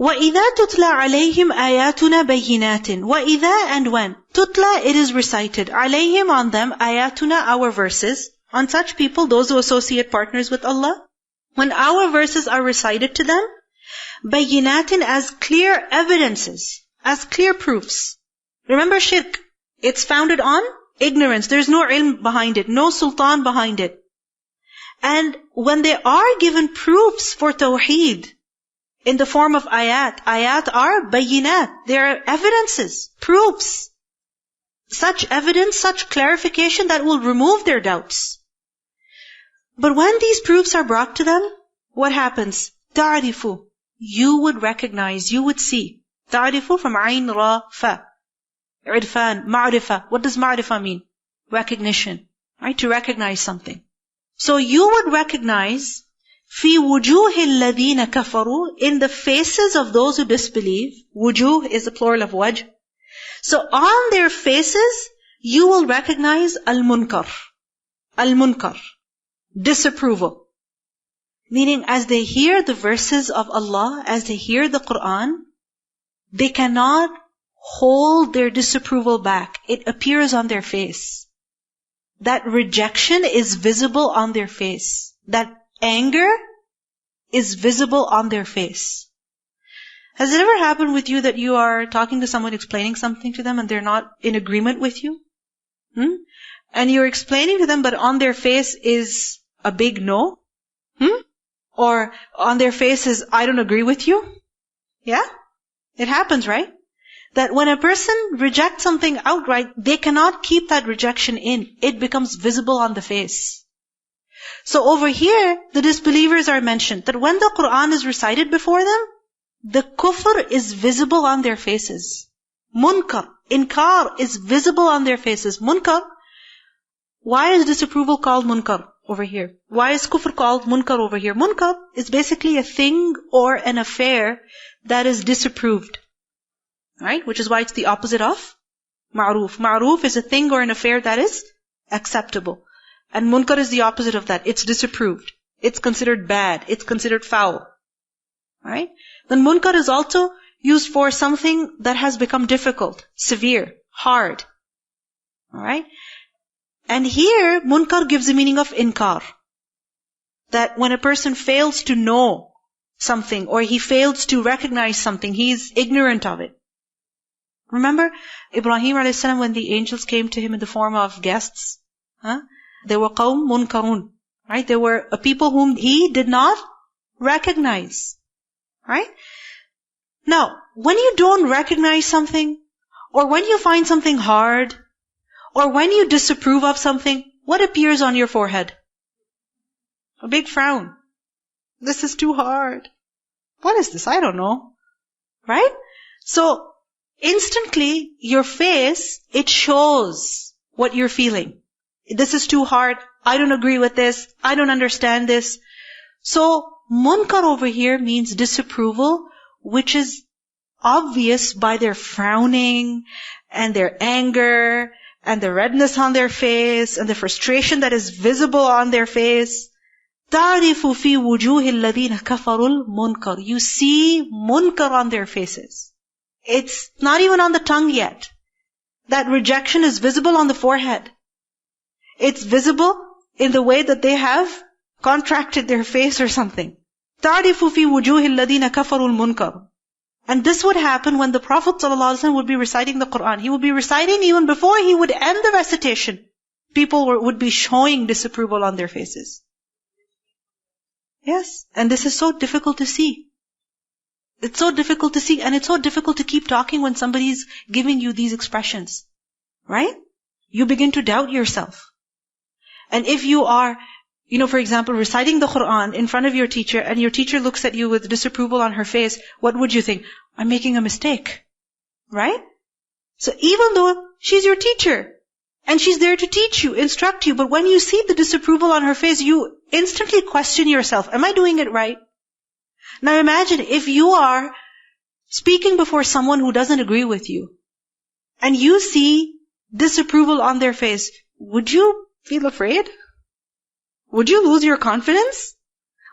وَإِذَا تُتْلَى عَلَيْهِمْ آيَاتُنَا بَيِّنَاتٍ. وَإِذَا, and when. تُتْلَى, it is recited. عَلَيْهِمْ, on them. آيَاتُنَا, our verses. On such people, those who associate partners with Allah. When our verses are recited to them, بَيِّنَاتٍ, as clear evidences, as clear proofs. Remember shirk, it's founded on ignorance. There's no ilm behind it, no sultan behind it. And when they are given proofs for tawheed, in the form of ayat. Ayat are bayinat. They are evidences, proofs. Such evidence, such clarification that will remove their doubts. But when these proofs are brought to them, what happens? Ta'arifu. You would recognize, you would see. Ta'arifu from ayn, ra, fa. Irfan, ma'rifa. What does ma'rifa mean? Recognition. Right? To recognize something. So you would recognize فِي وُجُوهِ الَّذِينَ كَفَرُوا, in the faces of those who disbelieve. Wujuh is the plural of wajh. So on their faces, you will recognize al-munkar. Al-munkar. Disapproval. Meaning, as they hear the verses of Allah, as they hear the Qur'an, they cannot hold their disapproval back. It appears on their face. That rejection is visible on their face. That anger is visible on their face. Has it ever happened with you that you are talking to someone, explaining something to them, and they're not in agreement with you? And you're explaining to them, but on their face is a big no? Or on their face is, I don't agree with you? Yeah? It happens, right? That when a person rejects something outright, they cannot keep that rejection in. It becomes visible on the face. So over here, the disbelievers are mentioned, that when the Qur'an is recited before them, the kufr is visible on their faces. Munkar, inkar is visible on their faces. Munkar, why is disapproval called munkar over here? Why is kufr called munkar over here? Munkar is basically a thing or an affair that is disapproved. Right? Which is why it's the opposite of ma'roof. Ma'roof is a thing or an affair that is acceptable. And munkar is the opposite of that. It's disapproved. It's considered bad. It's considered foul. Right? Then munkar is also used for something that has become difficult, severe, hard. Alright? And here, munkar gives the meaning of inkar. That when a person fails to know something, or he fails to recognize something, he is ignorant of it. Remember, Ibrahim a.s. when the angels came to him in the form of guests, they were qawm munkarun, right? They were a people whom he did not recognize, right? Now, when you don't recognize something, or when you find something hard, or when you disapprove of something, what appears on your forehead? A big frown. This is too hard. What is this? I don't know. Right? So, instantly, your face, it shows what you're feeling. This is too hard. I don't agree with this. I don't understand this. So, munkar over here means disapproval, which is obvious by their frowning, and their anger, and the redness on their face, and the frustration that is visible on their face. تَعْرِفُ فِي وُجُوهِ الَّذِينَ كَفَرُوا الْمُنْكَرِ. You see munkar on their faces. It's not even on the tongue yet. That rejection is visible on the forehead. It's visible in the way that they have contracted their face or something. تَعْرِفُ فِي وُجُوهِ الَّذِينَ كَفَرُوا الْمُنْكَرِ. And this would happen when the Prophet ﷺ would be reciting the Qur'an. He would be reciting even before he would end the recitation. People would be showing disapproval on their faces. Yes, and this is so difficult to see. It's so difficult to see, and it's so difficult to keep talking when somebody's giving you these expressions. Right? You begin to doubt yourself. And if you are, for example, reciting the Qur'an in front of your teacher, and your teacher looks at you with disapproval on her face, what would you think? I'm making a mistake. Right? So even though she's your teacher, and she's there to teach you, instruct you, but when you see the disapproval on her face, you instantly question yourself, am I doing it right? Now imagine if you are speaking before someone who doesn't agree with you, and you see disapproval on their face, would you feel afraid? Would you lose your confidence?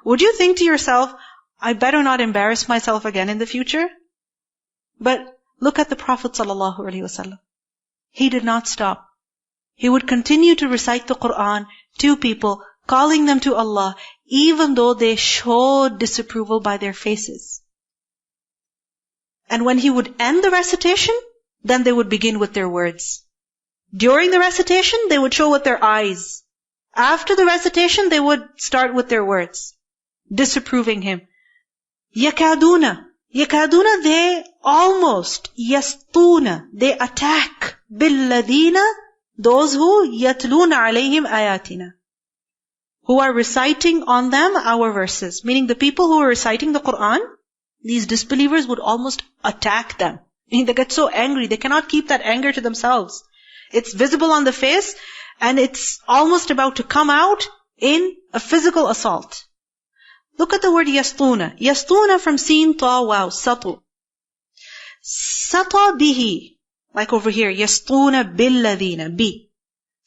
Would you think to yourself, I better not embarrass myself again in the future. But look at the Prophet ﷺ. He did not stop. He would continue to recite the Qur'an to people, calling them to Allah, even though they showed disapproval by their faces. And when he would end the recitation, then they would begin with their words. During the recitation, they would show with their eyes. After the recitation, they would start with their words, disapproving him. Yakaduna, they almost, yastuna, they attack, billadina, those who yatluna alayhim ayatina, who are reciting on them our verses. Meaning the people who are reciting the Qur'an, these disbelievers would almost attack them. Meaning they get so angry, they cannot keep that anger to themselves. It's visible on the face, and it's almost about to come out in a physical assault. Look at the word yastuna. Yastuna from sin, ta, waw, satu. Sata bihi. Like over here, yastuna billadina, bi.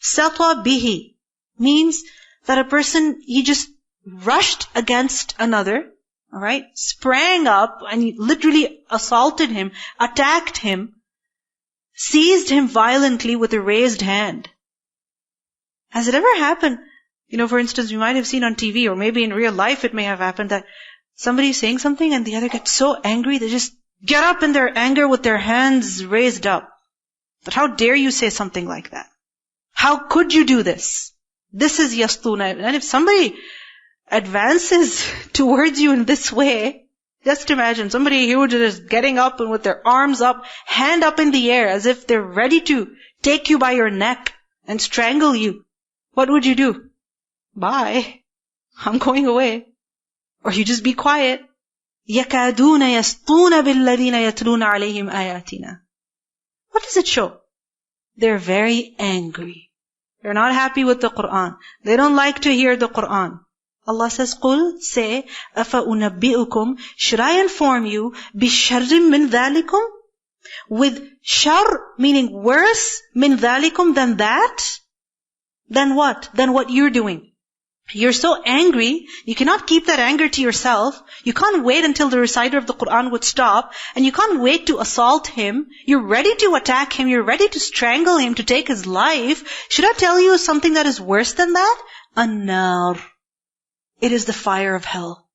Sata bihi means that a person, he just rushed against another, alright, sprang up and literally assaulted him, attacked him, seized him violently with a raised hand. Has it ever happened? For instance, you might have seen on TV, or maybe in real life it may have happened, that somebody is saying something and the other gets so angry, they just get up in their anger with their hands raised up. But how dare you say something like that? How could you do this? This is yastuna. And if somebody advances towards you in this way, just imagine somebody huge is getting up and with their arms up, hand up in the air, as if they're ready to take you by your neck and strangle you. What would you do? Bye. I'm going away. Or you just be quiet. يَكَادُونَ يَسْطُونَ بِالَّذِينَ يَتْلُونَ عَلَيْهِمْ آيَاتِنَا. What does it show? They're very angry. They're not happy with the Qur'an. They don't like to hear the Qur'an. Allah says, قُلْ, say, أَفَأُنَبِّئُكُمْ, should I inform you, بِشَرٍ مِّن ذَلِكُمْ, with shar, meaning worse, min dhalikum, than that? Then what? Then what you're doing. You're so angry, you cannot keep that anger to yourself. You can't wait until the reciter of the Qur'an would stop, and you can't wait to assault him. You're ready to attack him, you're ready to strangle him, to take his life. Should I tell you something that is worse than that? An-nar. It is the fire of hell.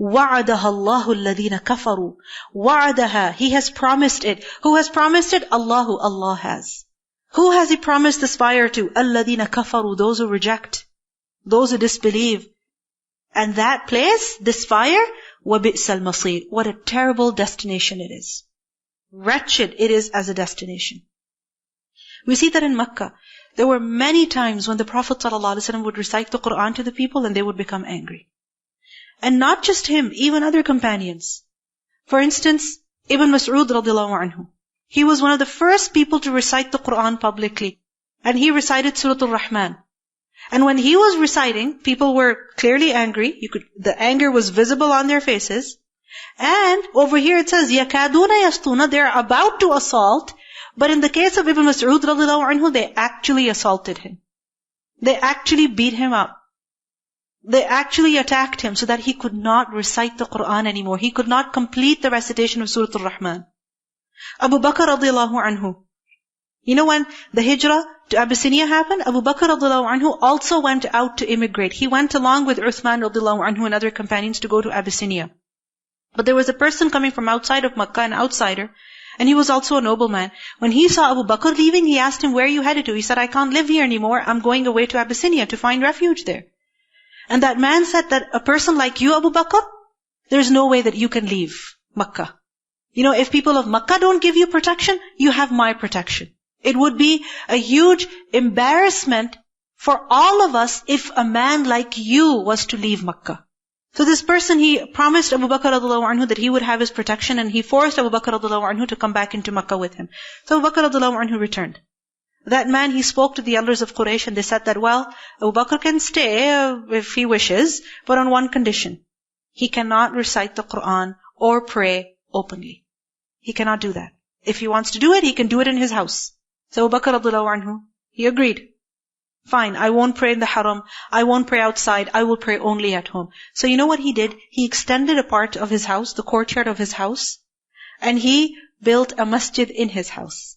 وَعَدَهَا اللَّهُ الَّذِينَ كَفَرُوا. وَعَدَهَا, He has promised it. Who has promised it? Allahu, Allah has. Who has He promised this fire to? الَّذِينَ كَفَرُوا, those who reject, those who disbelieve. And that place, this fire, وَبِئْسَ الْمَصِيرُ, what a terrible destination it is. Wretched it is as a destination. We see that in Makkah, there were many times when the Prophet ﷺ would recite the Qur'an to the people and they would become angry. And not just him, even other companions. For instance, Ibn Mas'ud radiallahu anhu. He was one of the first people to recite the Qur'an publicly. And he recited Surah Al-Rahman. And when he was reciting, people were clearly angry. The anger was visible on their faces. And over here it says, يَكَادُونَ يَسْطُونَ, they're about to assault. But in the case of Ibn Mas'ud radiallahu anhu, they actually assaulted him. They actually beat him up. They actually attacked him so that he could not recite the Qur'an anymore. He could not complete the recitation of Surah Al-Rahman. Abu Bakr radiallahu anhu. When the hijrah to Abyssinia happened, Abu Bakr radiallahu anhu also went out to immigrate. He went along with Uthman radiallahu anhu and other companions to go to Abyssinia. But there was a person coming from outside of Makkah, an outsider, and he was also a nobleman. When he saw Abu Bakr leaving, he asked him, where are you headed to? He said, I can't live here anymore. I'm going away to Abyssinia to find refuge there. And that man said that a person like you, Abu Bakr, there's no way that you can leave Makkah. If people of Makkah don't give you protection, you have my protection. It would be a huge embarrassment for all of us if a man like you was to leave Makkah. So this person, he promised Abu Bakr radiallahu anhu that he would have his protection, and he forced Abu Bakr radiallahu anhu to come back into Makkah with him. So Abu Bakr radiallahu anhu returned. That man, he spoke to the elders of Quraysh and they said that, Abu Bakr can stay if he wishes, but on one condition. He cannot recite the Qur'an or pray openly. He cannot do that. If he wants to do it, he can do it in his house. So Abu Bakr radiallahu anhu, he agreed. Fine, I won't pray in the haram, I won't pray outside, I will pray only at home. So you know what he did? He extended a part of his house, the courtyard of his house, and he built a masjid in his house.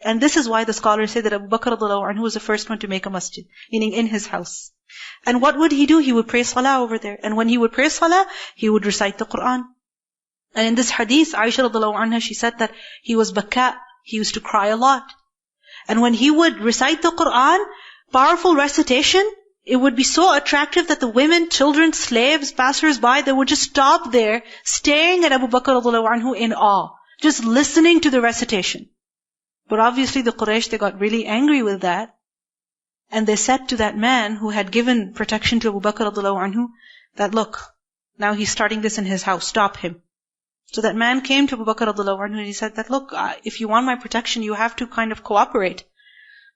And this is why the scholars say that Abu Bakr radiallahu anhu was the first one to make a masjid, meaning in his house. And what would he do? He would pray salah over there. And when he would pray salah, he would recite the Qur'an. And in this hadith, Aisha radiallahu anha, she said that he was baka, he used to cry a lot. And when he would recite the Qur'an, powerful recitation, it would be so attractive that the women, children, slaves, passers-by, they would just stop there, staring at Abu Bakr radiallahu anhu in awe, just listening to the recitation. But obviously the Quraysh, they got really angry with that. And they said to that man who had given protection to Abu Bakr radiallahu anhu, that look, now he's starting this in his house, stop him. So that man came to Abu Bakr radiallahu anhu and he said that, look, if you want my protection, you have to kind of cooperate.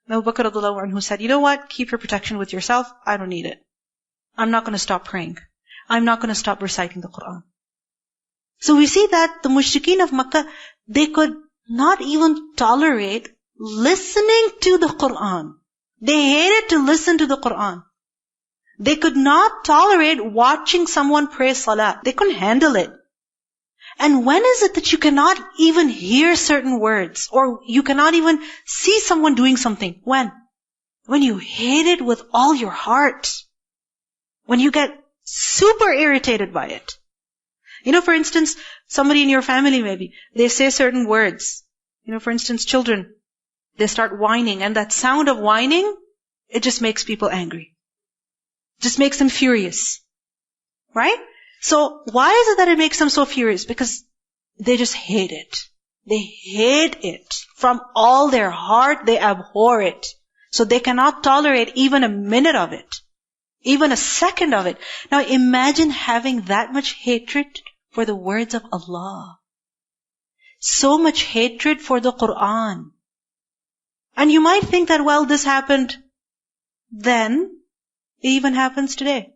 And Abu Bakr radiallahu anhu said, you know what, keep your protection with yourself, I don't need it. I'm not going to stop praying. I'm not going to stop reciting the Qur'an. So we see that the mushrikeen of Makkah, they could not even tolerate listening to the Qur'an. They hated to listen to the Qur'an. They could not tolerate watching someone pray salah. They couldn't handle it. And when is it that you cannot even hear certain words, or you cannot even see someone doing something? When? When you hate it with all your heart. When you get super irritated by it. You know, for instance, somebody in your family maybe, they say certain words. You know, for instance, children, they start whining, and that sound of whining, it just makes people angry. Just makes them furious. Right? So, why is it that it makes them so furious? Because they just hate it. They hate it. From all their heart, they abhor it. So they cannot tolerate even a minute of it. Even a second of it. Now imagine having that much hatred for the words of Allah. So much hatred for the Qur'an. And you might think that, well, this happened then. It even happens today.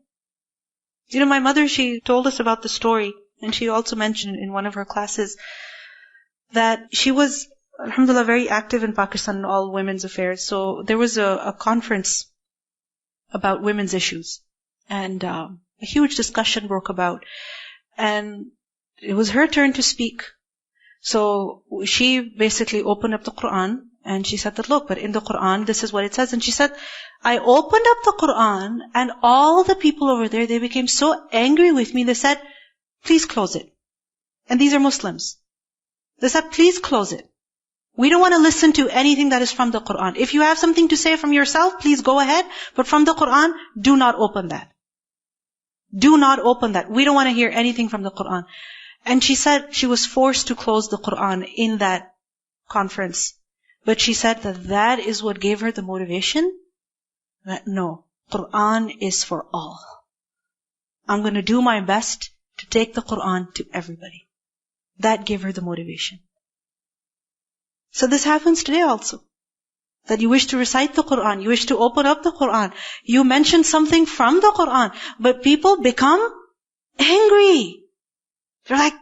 You know, my mother, she told us about the story, and she also mentioned in one of her classes that she was, alhamdulillah, very active in Pakistan in all women's affairs. So there was a conference about women's issues, and a huge discussion broke about, and it was her turn to speak. So she basically opened up the Qur'an, and she said that, look, but in the Qur'an, this is what it says. And she said, I opened up the Qur'an, and all the people over there, they became so angry with me, they said, please close it. And these are Muslims. They said, please close it. We don't want to listen to anything that is from the Qur'an. If you have something to say from yourself, please go ahead. But from the Qur'an, do not open that. Do not open that. We don't want to hear anything from the Qur'an. And she said she was forced to close the Qur'an in that conference. But she said that is what gave her the motivation. That no, Qur'an is for all. I'm going to do my best to take the Qur'an to everybody. That gave her the motivation. So this happens today also. That you wish to recite the Qur'an, you wish to open up the Qur'an, you mention something from the Qur'an, but people become angry. They're like,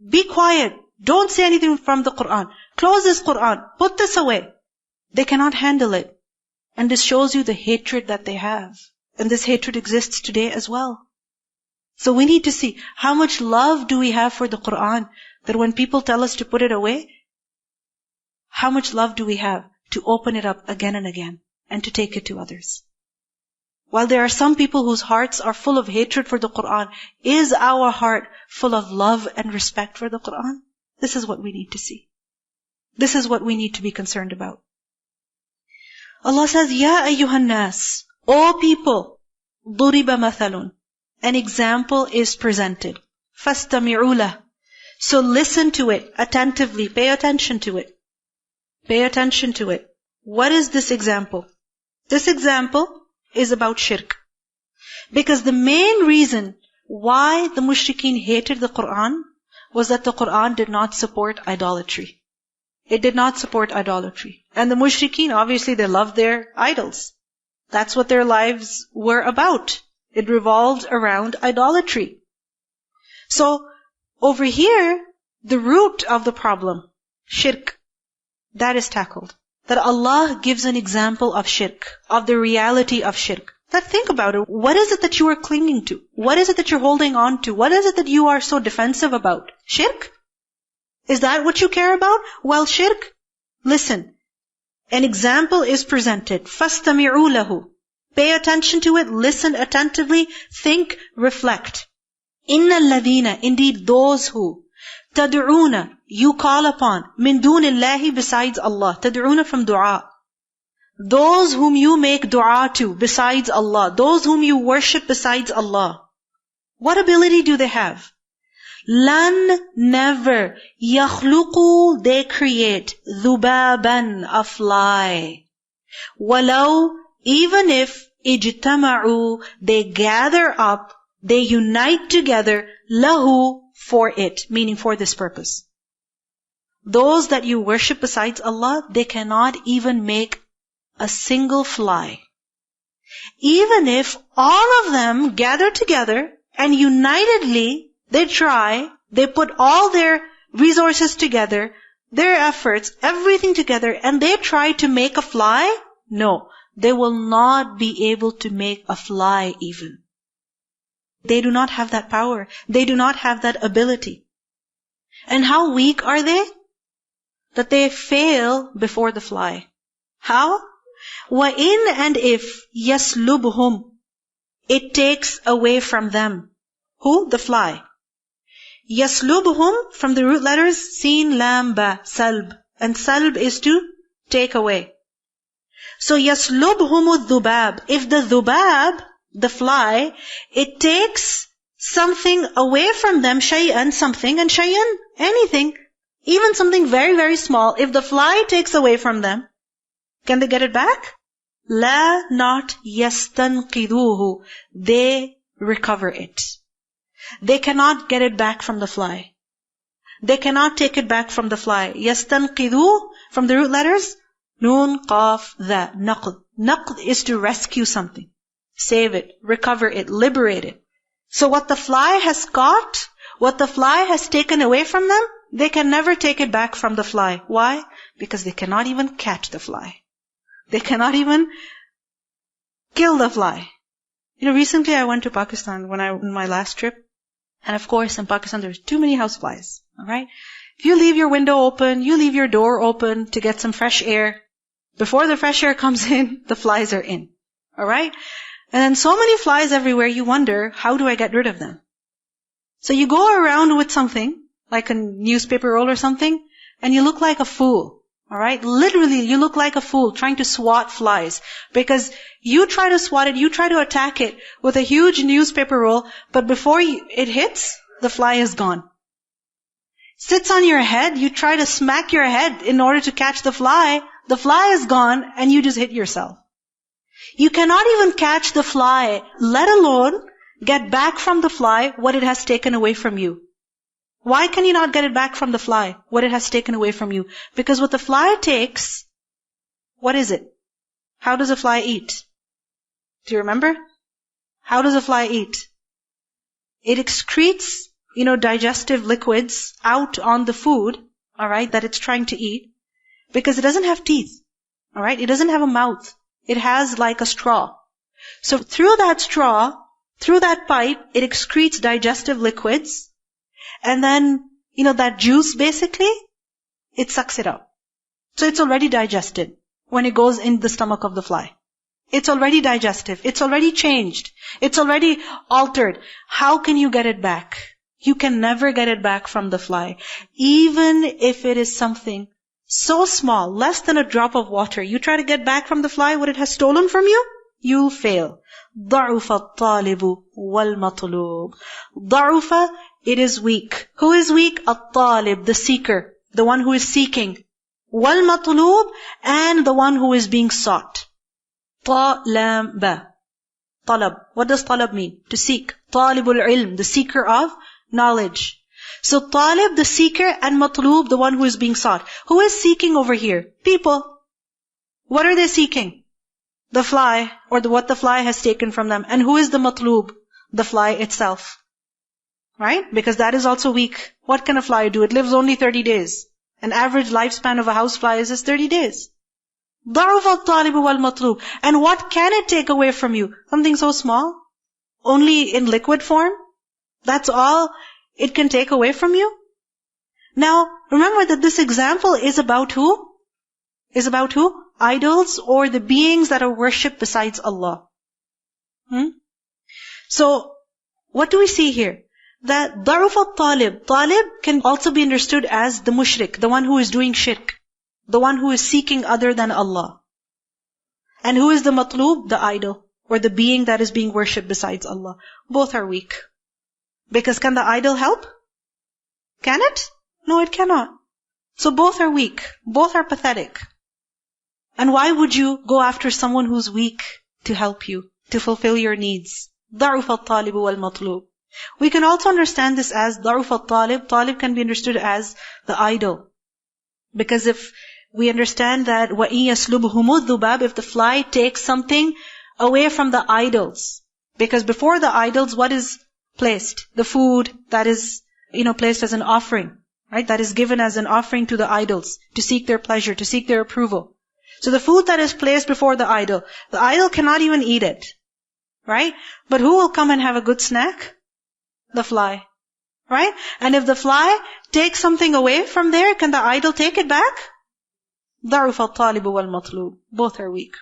be quiet, don't say anything from the Qur'an, close this Qur'an, put this away. They cannot handle it. And this shows you the hatred that they have. And this hatred exists today as well. So we need to see how much love do we have for the Qur'an, that when people tell us to put it away, how much love do we have to open it up again and again and to take it to others? While there are some people whose hearts are full of hatred for the Qur'an, is our heart full of love and respect for the Qur'an? This is what we need to see. This is what we need to be concerned about. Allah says, Ya ayyuhan nas, O people, ضُرِبَ مَثَلٌ, an example is presented. فَاسْتَمِعُوا لَهُ, so listen to it attentively, pay attention to it. Pay attention to it. What is this example? This example is about shirk. Because the main reason why the mushrikeen hated the Qur'an was that the Qur'an did not support idolatry. It did not support idolatry. And the mushrikeen, obviously, they loved their idols. That's what their lives were about. It revolved around idolatry. So, over here, the root of the problem, shirk, that is tackled. that Allah gives an example of shirk, of the reality of shirk. That think about it. What is it that you are clinging to? What is it that you're holding on to? What is it that you are so defensive about? Shirk? Is that what you care about? Well, shirk. Listen. An example is presented. فَاسْتَمِعُوا لَهُ. Pay attention to it. Listen attentively. Think. Reflect. إِنَّ الَّذِينَ. Indeed, those who. تَدْعُونَ. You call upon. مِن دُونِ اللَّهِ. Besides Allah. تَدْعُونَ from dua. Those whom you make dua to besides Allah. Those whom you worship besides Allah. What ability do they have? Lan, never. Yakhluqu, they create. Dhubaban, a fly. Walau, even if. Ijtama'u, they gather up. They unite together. Lahu, for it. Meaning for this purpose. Those that you worship besides Allah, they cannot even make a single fly. Even if all of them gather together and unitedly they try, they put all their resources together, their efforts, everything together, and they try to make a fly, no, they will not be able to make a fly even. They do not have that power. They do not have that ability. And how weak are they? That they fail before the fly. How? وَإِنْ and if يَسْلُبْهُمْ, it takes away from them. Who? The fly. يَسْلُبْهُمْ, from the root letters, sin, lam, ba, salb. And salb is to take away. So يَسْلُبْهُمُ الذُّبَابِ. If the dhubab, the fly, it takes something away from them, shay'an, something, and shay'an, anything. Even something very, very small. If the fly takes away from them, can they get it back? La, not yastanqiduhu. They recover it. They cannot get it back from the fly. They cannot take it back from the fly. Yastanqidu, from the root letters, nun, qaf, dha, naqd. Naqd is to rescue something. Save it, recover it, liberate it. So what the fly has caught, what the fly has taken away from them, they can never take it back from the fly. Why? Because they cannot even catch the fly. They cannot even kill the fly. Recently I went to Pakistan on my last trip. And of course, in Pakistan, there's too many houseflies. Alright? If you leave your window open, you leave your door open to get some fresh air. Before the fresh air comes in, the flies are in. Alright? And then so many flies everywhere, you wonder, how do I get rid of them? So you go around with something, like a newspaper roll or something, and you look like a fool. Alright? Literally, you look like a fool trying to swat flies. Because you try to swat it, you try to attack it with a huge newspaper roll, but before it hits, the fly is gone. Sits on your head, you try to smack your head in order to catch the fly is gone, and you just hit yourself. You cannot even catch the fly, let alone get back from the fly what it has taken away from you. Why can you not get it back from the fly, what it has taken away from you? Because what the fly takes, what is it? How does a fly eat? Do you remember? How does a fly eat? It excretes, digestive liquids out on the food, alright, that it's trying to eat, because it doesn't have teeth, alright? It doesn't have a mouth. It has like a straw. So through that straw, through that pipe, it excretes digestive liquids, and then, that juice basically, it sucks it up. So it's already digested when it goes in the stomach of the fly. It's already digestive. It's already changed. It's already altered. How can you get it back? You can never get it back from the fly. Even if it is something so small, less than a drop of water, you try to get back from the fly what it has stolen from you, you'll fail. ضَعُفَ الطَّالِبُ وَالْمَطْلُوبُ. ضَعُفَ, it is weak. Who is weak? At-talib, the seeker, the one who is seeking. Wal-matlub, and the one who is being sought. Ta-lam-ba. Talab. What does talab mean? To seek. Talibul ilm, the seeker of knowledge. So talib, the seeker, and matlub, the one who is being sought. Who is seeking over here? People. What are they seeking? The fly, or what the fly has taken from them. And who is the matlub? The fly itself. Right? Because that is also weak. What can a fly do? It lives only 30 days. An average lifespan of a housefly is 30 days. ضعف الطالب والمطلوب. And what can it take away from you? Something so small? Only in liquid form? That's all it can take away from you? Now, remember that this example is about who? Is about who? Idols or the beings that are worshipped besides Allah. So, what do we see here? That ضعف الطالب, talib can also be understood as the mushrik, the one who is doing shirk, the one who is seeking other than Allah. And who is the matlub? The idol, or the being that is being worshipped besides Allah. Both are weak. Because can the idol help? Can it? No, it cannot. So both are weak. Both are pathetic. And why would you go after someone who's weak to help you, to fulfill your needs? ضعف الطالب والمطلوب. We can also understand this as ضعف الطالب. Talib can be understood as the idol. Because if we understand that وَإِن يَسْلُبْهُمُ الذُّبَابِ, if the fly takes something away from the idols. Because before the idols, what is placed? The food that is, placed as an offering. Right? That is given as an offering to the idols, to seek their pleasure, to seek their approval. So the food that is placed before the idol cannot even eat it. Right? But who will come and have a good snack? The fly. Right? And if the fly takes something away from there, can the idol take it back? ضعف الطالب والمطلوب. Both are weak.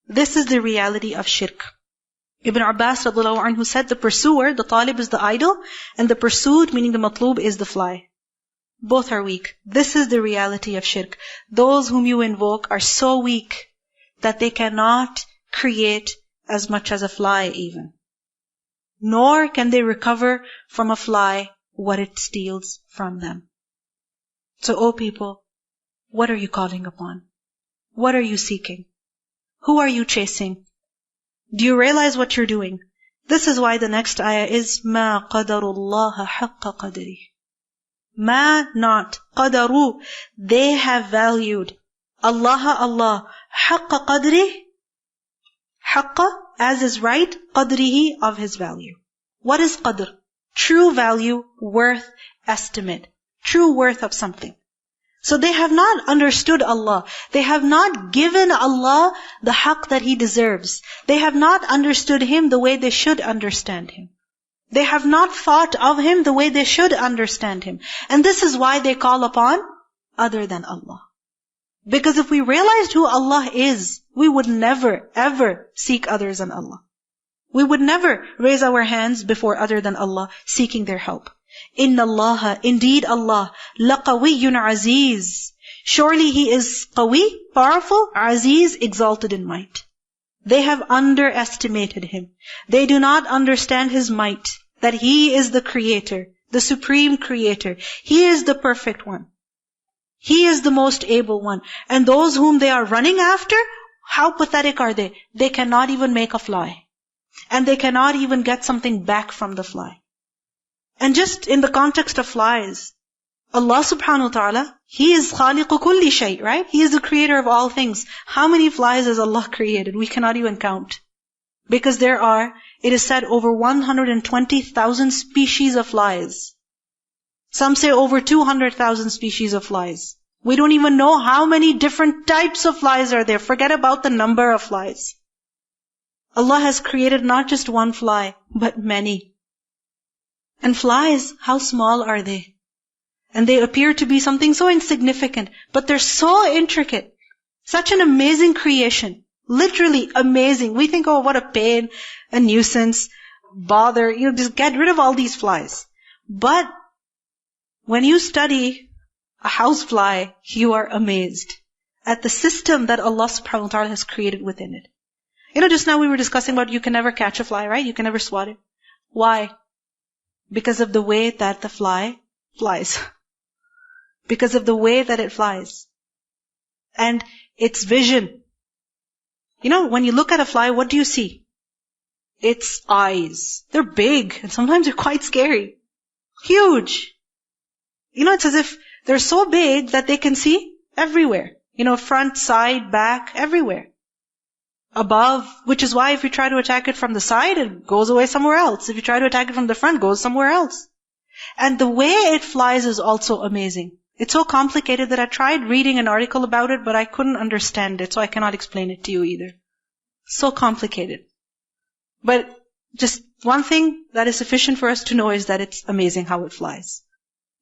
This is the reality of shirk. Ibn Abbas radiallahu anhu said the pursuer, the talib, is the idol, and the pursued, meaning the matlub, is the fly. Both are weak. This is the reality of shirk. Those whom you invoke are so weak that they cannot create as much as a fly even. Nor can they recover from a fly what it steals from them. So, O people, what are you calling upon? What are you seeking? Who are you chasing? Do you realize what you're doing? This is why the next ayah is مَا قَدَرُ اللَّهَ حَقَّ قَدْرِهِ. Ma, not. Qadaru, they have valued. Allah, haqqa qadri, haqqa, as is right, qadrihi, of His value. What is qadr? True value, worth, estimate. True worth of something. So they have not understood Allah. They have not given Allah the haqq that He deserves. They have not understood Him the way they should understand Him. They have not thought of Him the way they should understand Him. And this is why they call upon other than Allah. Because if we realized who Allah is, we would never, ever seek others than Allah. We would never raise our hands before other than Allah, seeking their help. Inna Allah, indeed Allah, laqawiyyun aziz. Surely He is qawi, powerful, aziz, exalted in might. They have underestimated Him. They do not understand His might, that He is the Creator, the Supreme Creator. He is the perfect one. He is the most able one. And those whom they are running after, how pathetic are they? They cannot even make a fly. And they cannot even get something back from the fly. And just in the context of flies, Allah subhanahu wa ta'ala, He is khaliqu kulli shay, right? He is the creator of all things. How many flies has Allah created? We cannot even count. Because there are, it is said, over 120,000 species of flies. Some say over 200,000 species of flies. We don't even know how many different types of flies are there. Forget about the number of flies. Allah has created not just one fly, but many. And flies, how small are they? And they appear to be something so insignificant, but they're so intricate. Such an amazing creation. Literally amazing. We think, oh, what a pain, a nuisance, bother, just get rid of all these flies. But when you study a housefly, you are amazed at the system that Allah subhanahu wa ta'ala has created within it. Just now we were discussing about you can never catch a fly, right? You can never swat it. Why? Because of the way that the fly flies. Because of the way that it flies. And its vision. When you look at a fly, what do you see? Its eyes. They're big, and sometimes they're quite scary. Huge. It's as if they're so big that they can see everywhere. Front, side, back, everywhere. Above, which is why if you try to attack it from the side, it goes away somewhere else. If you try to attack it from the front, it goes somewhere else. And the way it flies is also amazing. It's so complicated that I tried reading an article about it, but I couldn't understand it, so I cannot explain it to you either. So complicated. But just one thing that is sufficient for us to know is that it's amazing how it flies.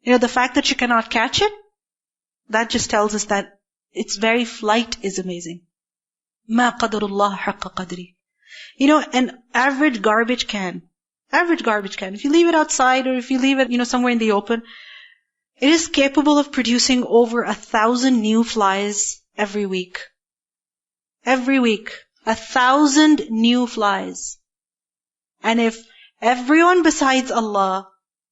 The fact that you cannot catch it, that just tells us that its very flight is amazing. مَا قَدَرُ اللَّهِ حَقَّ قَدْرِهِ. An average garbage can, if you leave it outside or if you leave it, somewhere in the open, it is capable of producing over 1,000 new flies every week. Every week. 1,000 new flies. And if everyone besides Allah,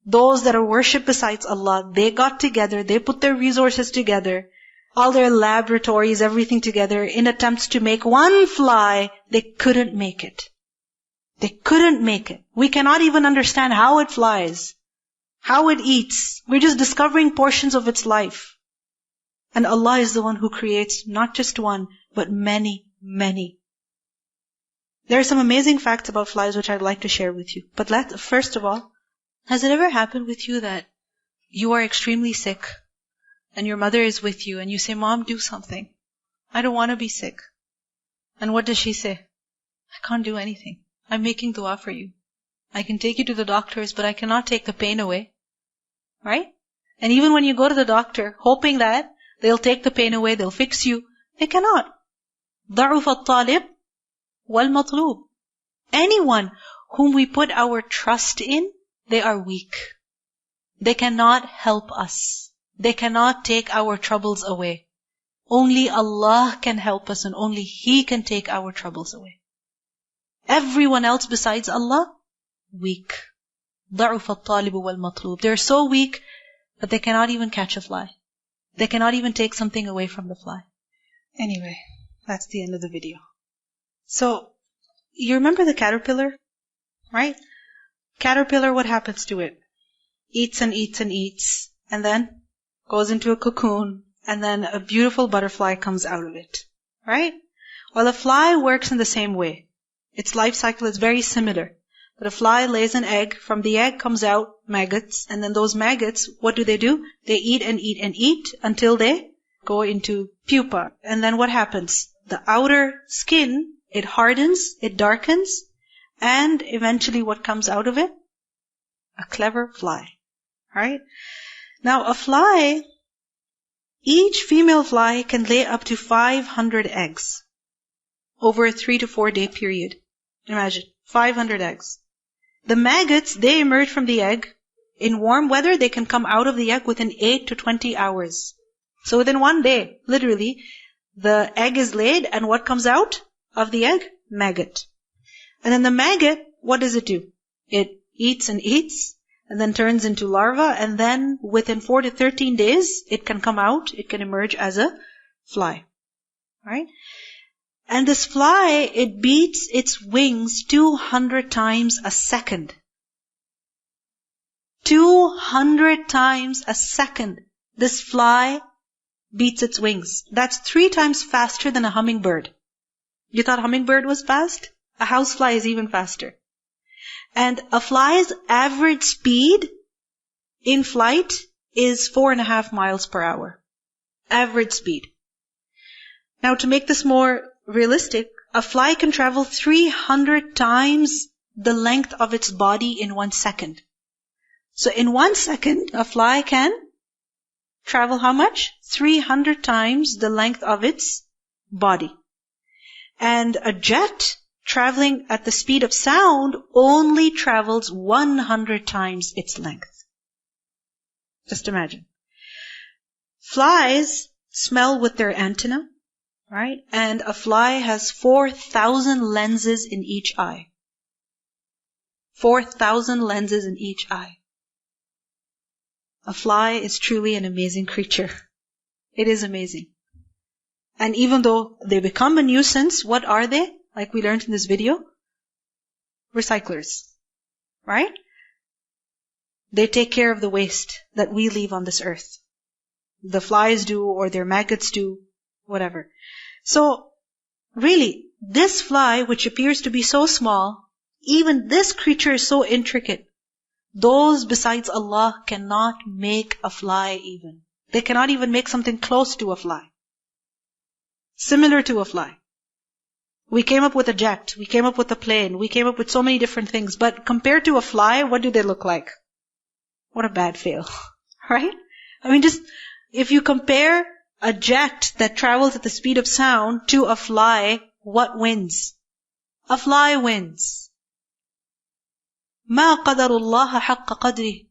those that are worshipped besides Allah, they got together, they put their resources together, all their laboratories, everything together, in attempts to make one fly, they couldn't make it. They couldn't make it. We cannot even understand how it flies, how it eats. We're just discovering portions of its life. And Allah is the one who creates not just one, but many, many. There are some amazing facts about flies which I'd like to share with you. But first of all, has it ever happened with you that you are extremely sick and your mother is with you and you say, Mom, do something. I don't want to be sick. And what does she say? I can't do anything. I'm making dua for you. I can take you to the doctors, but I cannot take the pain away. Right? And even when you go to the doctor, hoping that they'll take the pain away, they'll fix you, they cannot. ضَعُفَ الطَّالِبُ وَالْمَطْلُوبُ. Anyone whom we put our trust in, they are weak. They cannot help us. They cannot take our troubles away. Only Allah can help us and only He can take our troubles away. Everyone else besides Allah, weak. ضَعُفَ الطَّالِبُ وَالْمَطْلُوبُ. They're so weak that they cannot even catch a fly. They cannot even take something away from the fly. Anyway, that's the end of the video. So, you remember the caterpillar? Right? Caterpillar, what happens to it? Eats and eats and eats, and then goes into a cocoon, and then a beautiful butterfly comes out of it. Right? Well, a fly works in the same way. Its life cycle is very similar. But a fly lays an egg, from the egg comes out maggots, and then those maggots, what do? They eat and eat and eat until they go into pupa. And then what happens? The outer skin, it hardens, it darkens, and eventually what comes out of it? A clever fly. Right? Now a fly, each female fly can lay up to 500 eggs over a 3 to 4 day period. Imagine, 500 eggs. The maggots, they emerge from the egg. In warm weather, they can come out of the egg within 8 to 20 hours. So within 1 day, literally, the egg is laid, and what comes out of the egg? Maggot. And then the maggot, what does it do? It eats and eats, and then turns into larva, and then within 4 to 13 days, it can come out, it can emerge as a fly. Right? And this fly, it beats its wings 200 times a second. 200 times a second. This fly beats its wings. That's 3 times faster than a hummingbird. You thought hummingbird was fast? A housefly is even faster. And a fly's average speed in flight is 4.5 miles per hour. Average speed. Now to make this more realistic, a fly can travel 300 times the length of its body in 1 second. So in 1 second, a fly can travel how much? 300 times the length of its body. And a jet traveling at the speed of sound only travels 100 times its length. Just imagine. Flies smell with their antenna. Right? And a fly has 4,000 lenses in each eye. 4,000 lenses in each eye. A fly is truly an amazing creature. It is amazing. And even though they become a nuisance, what are they? Like we learned in this video? Recyclers. Right? They take care of the waste that we leave on this earth. The flies do, or their maggots do, whatever. So, really, this fly, which appears to be so small, even this creature is so intricate. Those besides Allah cannot make a fly even. They cannot even make something close to a fly. Similar to a fly. We came up with a jet, we came up with a plane, we came up with so many different things, but compared to a fly, what do they look like? What a bad fail. Right? I mean, just, if you compare a jet that travels at the speed of sound to a fly, what wins? A fly wins. مَا قَدَرُ اللَّهَ حَقَّ قَدْرِهِ.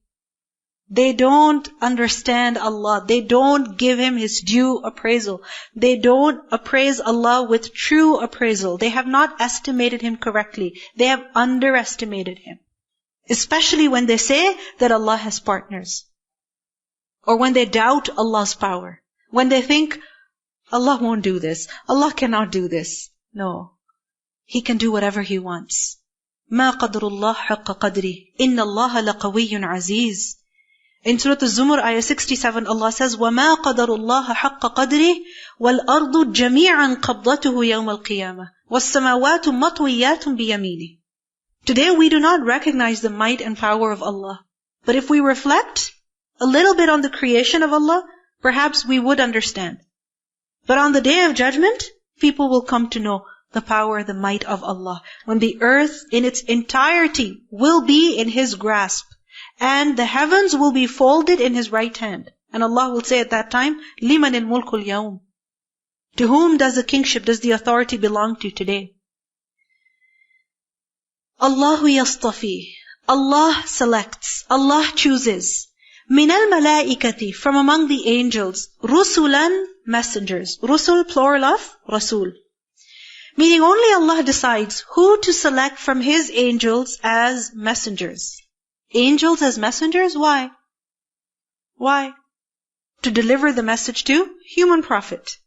They don't understand Allah. They don't give Him His due appraisal. They don't appraise Allah with true appraisal. They have not estimated Him correctly. They have underestimated Him. Especially when they say that Allah has partners. Or when they doubt Allah's power. When they think, Allah won't do this. Allah cannot do this. No. He can do whatever He wants. مَا قَدْرُ اللَّهِ حَقَّ قَدْرِهِ إِنَّ اللَّهَ لَقَوِيٌّ عَزِيزٌ. In Surah Al-Zumar, Ayat 67, Allah says, وَمَا قَدَرُ اللَّهَ حَقَّ قَدْرِهِ وَالْأَرْضُ جَمِيعًا قَبْضَتُهُ يَوْمَ الْقِيَامَةِ وَالسَّمَاوَاتُ مَطْوِيَّاتٌ بِيَمِينِهِ. Today we do not recognize the might and power of Allah. But if we reflect a little bit on the creation of Allah, perhaps we would understand. But on the Day of Judgment, people will come to know the power, the might of Allah. When the earth in its entirety will be in His grasp, and the heavens will be folded in His right hand. And Allah will say at that time, لِمَنِ الْمُلْكُ الْيَوْمِ. To whom does the kingship, does the authority belong to today? Allahu yastafi. Allah selects. Allah chooses. مِنَ الْمَلَائِكَةِ. From among the angels. رُسُلًا. Messengers. Rusul, plural of Rasul. Meaning only Allah decides who to select from His angels as messengers. Angels as messengers? Why? Why? To deliver the message to human prophet.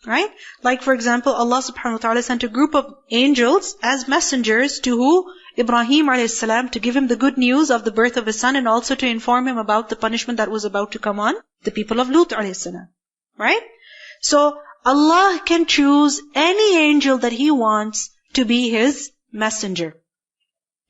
Right? Like for example, Allah subhanahu wa ta'ala sent a group of angels as messengers to who? Ibrahim a.s. to give him the good news of the birth of his son and also to inform him about the punishment that was about to come on the people of Lut a.s. Right? So Allah can choose any angel that He wants to be His messenger.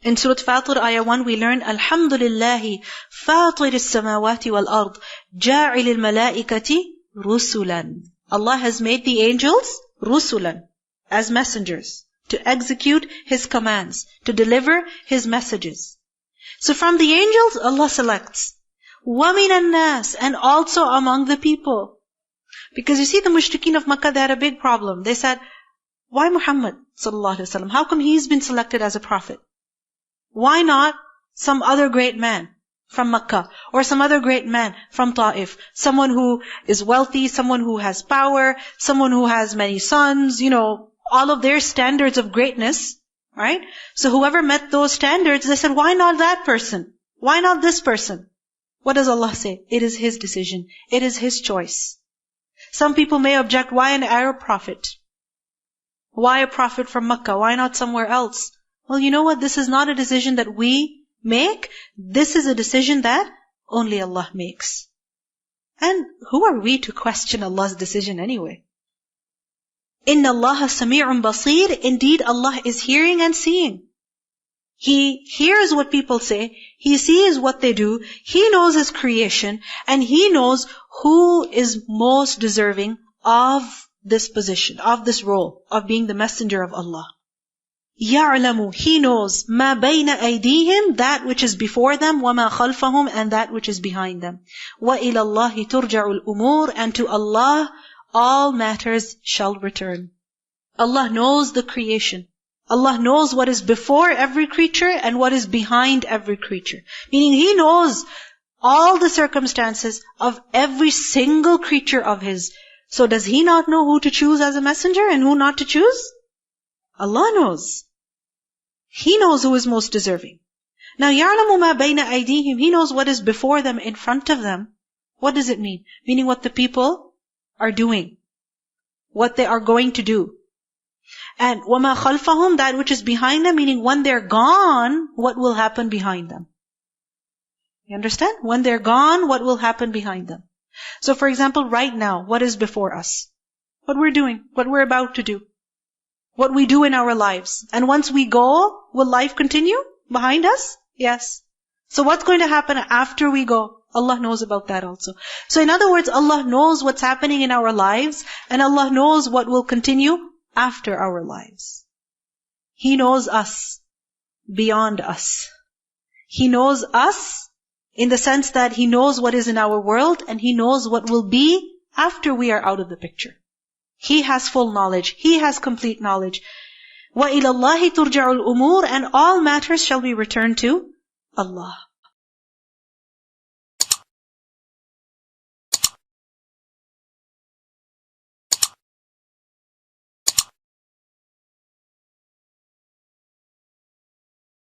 In Surah Fatir, Ayah 1, we learn, Alhamdulillahi fatir as-samawati wal-ard, ja'il al-malaikati rusulan. Allah has made the angels rusulan, as messengers, to execute His commands, to deliver His messages. So from the angels, Allah selects. وَمِنَ النَّاسِ, and also among the people. Because you see, the mushrikeen of Makkah, they had a big problem. They said, why Muhammad sallallahu alaihi wasallam? How come he's been selected as a prophet? Why not some other great man from Makkah, or some other great man from Ta'if? Someone who is wealthy, someone who has power, someone who has many sons, all of their standards of greatness, right? So whoever met those standards, they said, why not that person? Why not this person? What does Allah say? It is His decision. It is His choice. Some people may object, why an Arab prophet? Why a prophet from Makkah? Why not somewhere else? Well, you know what? This is not a decision that we make. This is a decision that only Allah makes. And who are we to question Allah's decision anyway? إِنَّ اللَّهَ سَمِيعٌ بَصِيرٌ. Indeed, Allah is hearing and seeing. He hears what people say. He sees what they do. He knows His creation. And He knows who is most deserving of this position, of this role, of being the messenger of Allah. يَعْلَمُ. He knows مَا بَيْنَ أَيْدِيهِمْ, that which is before them, وَمَا خَلْفَهُمْ, and that which is behind them. وَإِلَى اللَّهِ تُرْجَعُ الْأُمُورِ. And to Allah all matters shall return. Allah knows the creation. Allah knows what is before every creature and what is behind every creature. Meaning He knows all the circumstances of every single creature of His. So does He not know who to choose as a messenger and who not to choose? Allah knows. He knows who is most deserving. Now, يَعْلَمُ مَا بَيْنَ أَيْدِيهِمْ. He knows what is before them, in front of them. What does it mean? Meaning what the people are doing. What they are going to do. And وَمَا خَلْفَهُمْ, that which is behind them, meaning when they're gone, what will happen behind them. You understand? When they're gone, what will happen behind them. So for example, right now, what is before us? What we're doing, what we're about to do. What we do in our lives. And once we go, will life continue behind us? Yes. So what's going to happen after we go? Allah knows about that also. So in other words, Allah knows what's happening in our lives, and Allah knows what will continue after our lives. He knows us beyond us. He knows us in the sense that He knows what is in our world, and He knows what will be after we are out of the picture. He has full knowledge. He has complete knowledge. وَإِلَى اللَّهِ تُرْجَعُ الْأُمُورِ, and all matters shall be returned to Allah.